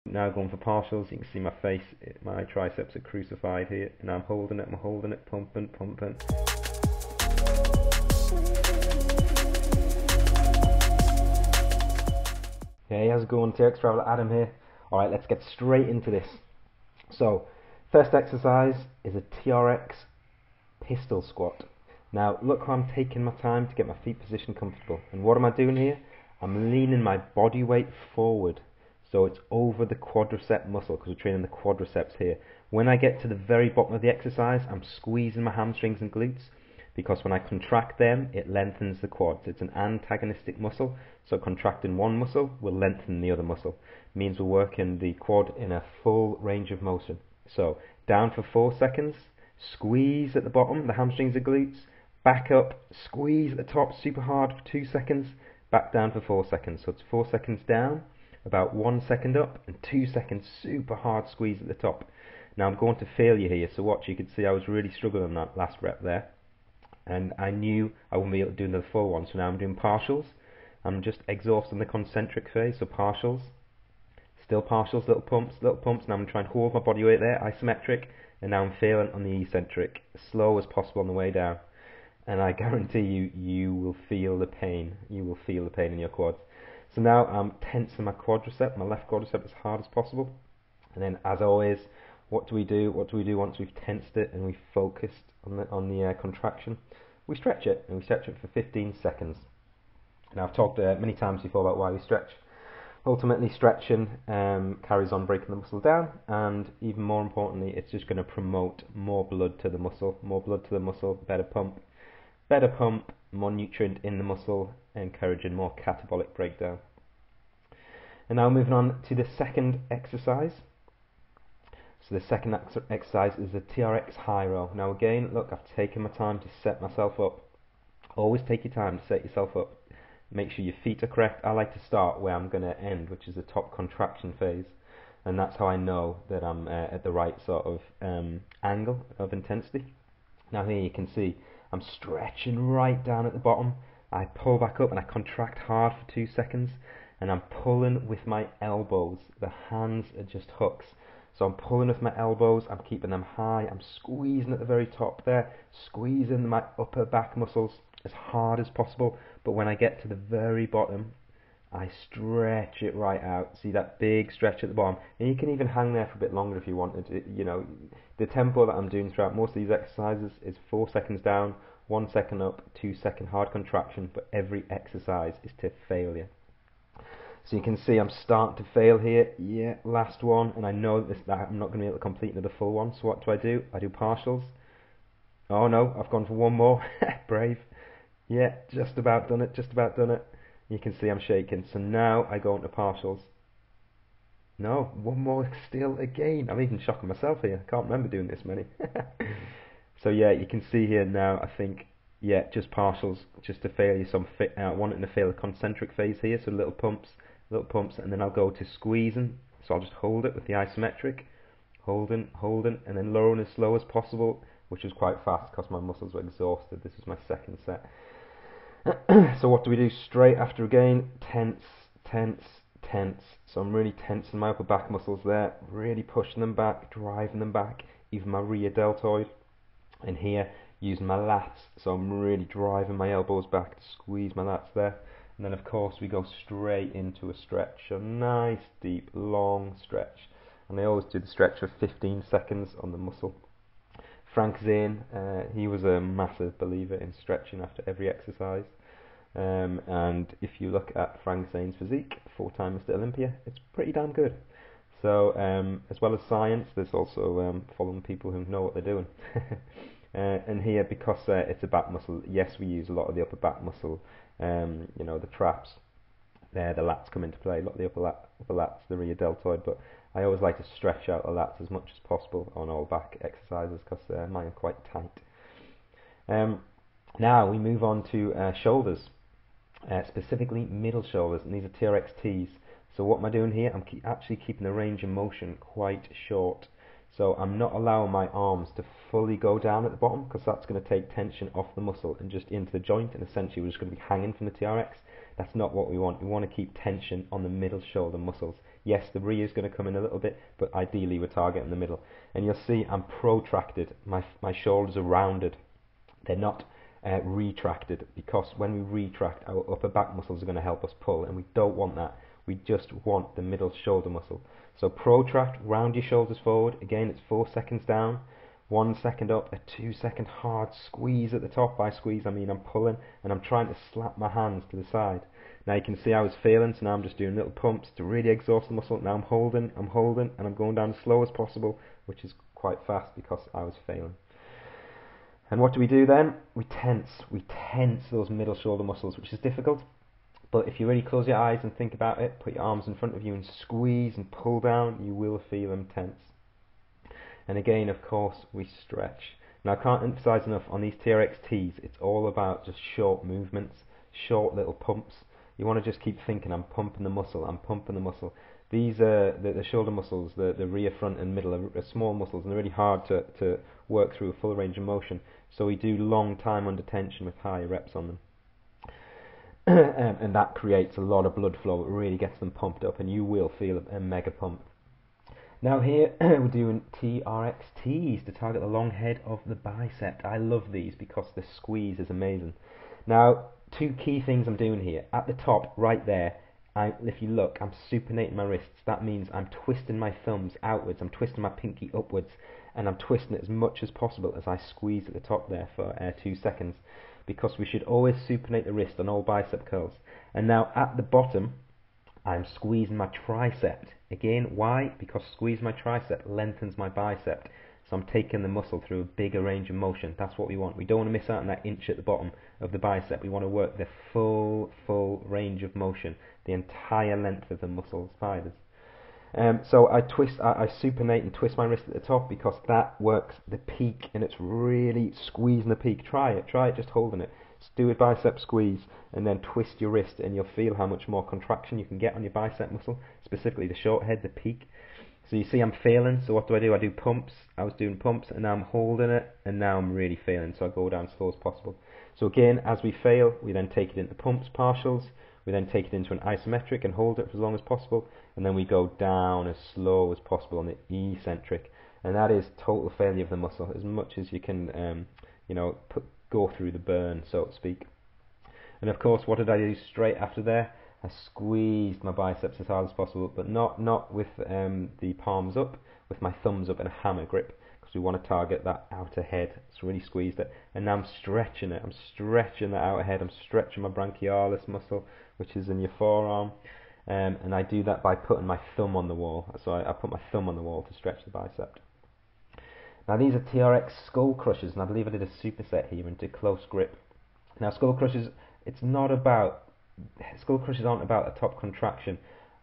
Now going for partials, you can see my face, my triceps are crucified here, and I'm holding it, pumping, pumping. Hey, how's it going? TRX Traveler Adam here. Alright, let's get straight into this. So, first exercise is a TRX pistol squat. Now, look how I'm taking my time to get my feet positioned comfortable. And what am I doing here? I'm leaning my body weight forward. So it's over the quadricep muscle, because we're training the quadriceps here. When I get to the very bottom of the exercise, I'm squeezing my hamstrings and glutes, because when I contract them, it lengthens the quads. It's an antagonistic muscle, so contracting one muscle will lengthen the other muscle. It means we're working the quad in a full range of motion. So down for 4 seconds, squeeze at the bottom, the hamstrings and glutes, back up, squeeze at the top super hard for 2 seconds, back down for 4 seconds. So it's 4 seconds down, about 1 second up, and 2 seconds super hard squeeze at the top. Now I'm going to failure here, so watch, you can see I was really struggling on that last rep there, and I knew I wouldn't be able to do another full one, so now I'm doing partials. I'm just exhausting the concentric phase, so partials, still partials, little pumps, now I'm trying to hold my body weight there, isometric, and now I'm failing on the eccentric, as slow as possible on the way down. And I guarantee you, you will feel the pain. You will feel the pain in your quads. So now I'm tensing my quadricep, my left quadricep as hard as possible. And then, as always, what do we do? What do we do once we've tensed it and we've focused on the contraction? We stretch it, and we stretch it for 15 seconds. Now, I've talked many times before about why we stretch. Ultimately, stretching carries on breaking the muscle down, and even more importantly, it's just going to promote more blood to the muscle. More blood to the muscle, better pump, more nutrient in the muscle, encouraging more catabolic breakdown. And now moving on to the second exercise. So the second exercise is the TRX high row. Now again, look, I've taken my time to set myself up. Always take your time to set yourself up. Make sure your feet are correct. I like to start where I'm going to end, which is the top contraction phase. And that's how I know that I'm at the right sort of angle of intensity. Now here you can see I'm stretching right down at the bottom. I pull back up and I contract hard for 2 seconds, and I'm pulling with my elbows. The hands are just hooks. So I'm pulling with my elbows, I'm keeping them high, I'm squeezing at the very top there, squeezing my upper back muscles as hard as possible, but when I get to the very bottom, I stretch it right out. See that big stretch at the bottom, and you can even hang there for a bit longer if you wanted. You know, the tempo that I'm doing throughout most of these exercises is 4 seconds down, 1 second up, 2 second hard contraction, but every exercise is to failure. So you can see I'm starting to fail here. Yeah, last one, and I know that I'm not going to be able to complete another full one. So what do? I do partials. Oh no, I've gone for one more. Brave. Yeah, just about done it. You can see I'm shaking. So now I go into partials. No, one more still again. I'm even shocking myself here. I can't remember doing this many. So yeah, you can see here now, I think, yeah, just partials, just to failure. So I'm wanting to fail the concentric phase here, so little pumps, and then I'll go to squeezing. So I'll just hold it with the isometric, holding, and then lowering as slow as possible, which was quite fast because my muscles were exhausted. This is my second set. So what do we do straight after again? Tense. So I'm really tensing my upper back muscles there, really pushing them back, driving them back, even my rear deltoid. And here, using my lats, so I'm really driving my elbows back to squeeze my lats there. And then of course we go straight into a stretch, a nice deep long stretch, and I always do the stretch for 15 seconds on the muscle. Frank Zane, he was a massive believer in stretching after every exercise, and if you look at Frank Zane's physique, 4-time Mr. Olympia, it's pretty damn good. So as well as science, there's also following people who know what they're doing. And here, because it's a back muscle, yes, we use a lot of the upper back muscle, you know, the traps there, the lats come into play, a lot of the upper lats, the rear deltoid, but I always like to stretch out the lats as much as possible on all back exercises, because mine are quite tight. Now we move on to shoulders, specifically middle shoulders, and these are TRX Ts. So what am I doing here? I'm actually keeping the range of motion quite short. So I'm not allowing my arms to fully go down at the bottom, because that's going to take tension off the muscle and just into the joint, and essentially we're just going to be hanging from the TRX. That's not what we want. We want to keep tension on the middle shoulder muscles. Yes, the rear is going to come in a little bit, but ideally we're targeting the middle. And you'll see I'm protracted. My shoulders are rounded. They're not retracted, because when we retract, our upper back muscles are going to help us pull, and we don't want that. We just want the middle shoulder muscle. So protract, round your shoulders forward. Again, it's 4 seconds down, 1 second up, a 2 second hard squeeze at the top. By squeeze, I mean I'm pulling, and I'm trying to slap my hands to the side. Now you can see I was failing, so now I'm just doing little pumps to really exhaust the muscle. Now I'm holding, and I'm going down as slow as possible, which is quite fast because I was failing. And what do we do then? We tense those middle shoulder muscles, which is difficult. But if you really close your eyes and think about it, put your arms in front of you and squeeze and pull down, you will feel them tense. And again, of course, we stretch. Now I can't emphasize enough on these TRX Ts, it's all about just short movements, short little pumps. You want to just keep thinking, I'm pumping the muscle, I'm pumping the muscle. These are the shoulder muscles, the rear, front and middle are small muscles, and they're really hard to work through a full range of motion. So we do long time under tension with high reps on them. And that creates a lot of blood flow. It really gets them pumped up, and you will feel a mega pump. Now here we're doing TRX Ts to target the long head of the bicep. I love these because the squeeze is amazing. Now, two key things I'm doing here. At the top, right there, if you look, I'm supinating my wrists. That means I'm twisting my thumbs outwards, I'm twisting my pinky upwards, and I'm twisting it as much as possible as I squeeze at the top there for 2 seconds, because we should always supinate the wrist on all bicep curls. And now at the bottom, I'm squeezing my tricep. Again, why? Because squeeze my tricep lengthens my bicep. So I'm taking the muscle through a bigger range of motion. That's what we want. We don't want to miss out on that inch at the bottom of the bicep. We want to work the full range of motion, the entire length of the muscles, fibers. So I supinate and twist my wrist at the top, because that works the peak, and it's really squeezing the peak. Try it, just holding it. Just do a bicep squeeze and then twist your wrist, and you'll feel how much more contraction you can get on your bicep muscle, specifically the short head, the peak. So you see I'm failing, so what do? I do pumps. I was doing pumps, and now I'm holding it, and now I'm really failing, so I go down as slow as possible. So again, as we fail, we then take it into pumps, partials. We then take it into an isometric and hold it for as long as possible, and then we go down as slow as possible on the eccentric, and that is total failure of the muscle, as much as you can, go through the burn, so to speak. And of course, what did I do straight after there? I squeezed my biceps as hard as possible, but not with the palms up, with my thumbs up in a hammer grip, because we want to target that outer head. So really squeezed it, and now I'm stretching it. I'm stretching the outer head. I'm stretching my branchialis muscle, which is in your forearm, and I do that by putting my thumb on the wall. So I put my thumb on the wall to stretch the bicep. Now these are TRX skull crushers, and I believe I did a superset here into close grip. Now skull crushers, skull crushers aren't about a top contraction.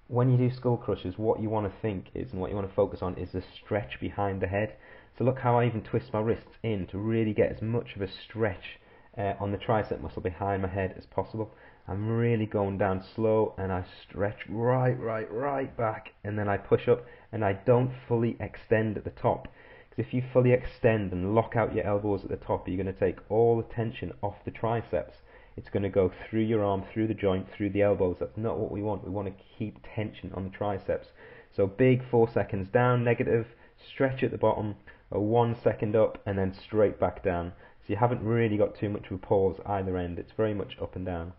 When you do skull crushers, what you want to think is, and what you want to focus on, is the stretch behind the head. So look how I even twist my wrists in to really get as much of a stretch on the tricep muscle behind my head as possible. I'm really going down slow, and I stretch right back, and then I push up, and I don't fully extend at the top. Because if you fully extend and lock out your elbows at the top, you're going to take all the tension off the triceps. It's going to go through your arm, through the joint, through the elbows. That's not what we want. We want to keep tension on the triceps. So big 4 seconds down, negative, stretch at the bottom, a 1 second up, and then straight back down. So you haven't really got too much of a pause either end. It's very much up and down.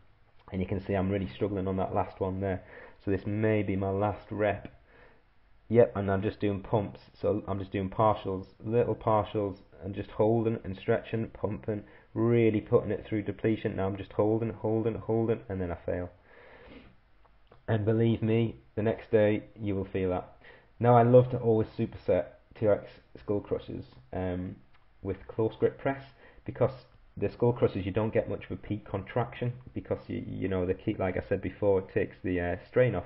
And you can see I'm really struggling on that last one there. So this may be my last rep. Yep, and I'm just doing pumps. So I'm just doing partials, little partials, and just holding and stretching, pumping, really putting it through depletion. Now I'm just holding, and then I fail. And believe me, the next day you will feel that. Now I love to always superset TRX skull crushers with close grip press, because the skull crushers you don't get much of a peak contraction, because the key, like I said before, it takes the strain off.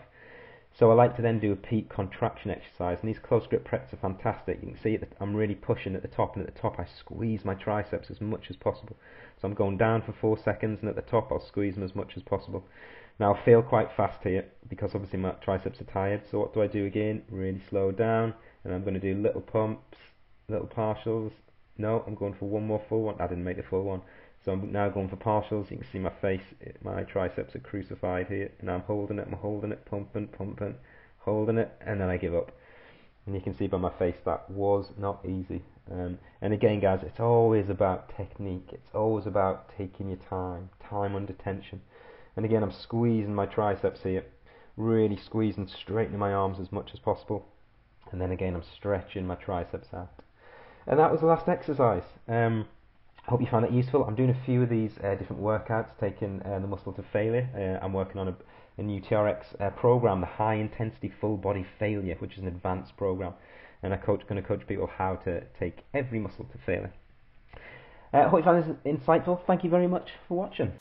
So I like to then do a peak contraction exercise, and these close grip preps are fantastic. You can see that I'm really pushing at the top, and at the top I squeeze my triceps as much as possible. So I'm going down for 4 seconds, and at the top I'll squeeze them as much as possible. Now I fail quite fast here, because obviously my triceps are tired. So what do I do again? Really slow down, and I'm going to do little pumps, little partials. No, I'm going for one more full one. I didn't make the full one. So I'm now going for partials. You can see my face, my triceps are crucified here, and I'm holding it, pumping, holding it, and then I give up. And you can see by my face that was not easy. And again, guys, it's always about technique. It's always about taking your time under tension. And again, I'm squeezing my triceps here, really squeezing, straightening my arms as much as possible. And then again, I'm stretching my triceps out. And that was the last exercise. I hope you found that useful. I'm doing a few of these different workouts, taking the muscle to failure. I'm working on a new TRX program, the High Intensity Full Body Failure, which is an advanced program. And I'm going to coach people how to take every muscle to failure. I hope you found this insightful. Thank you very much for watching.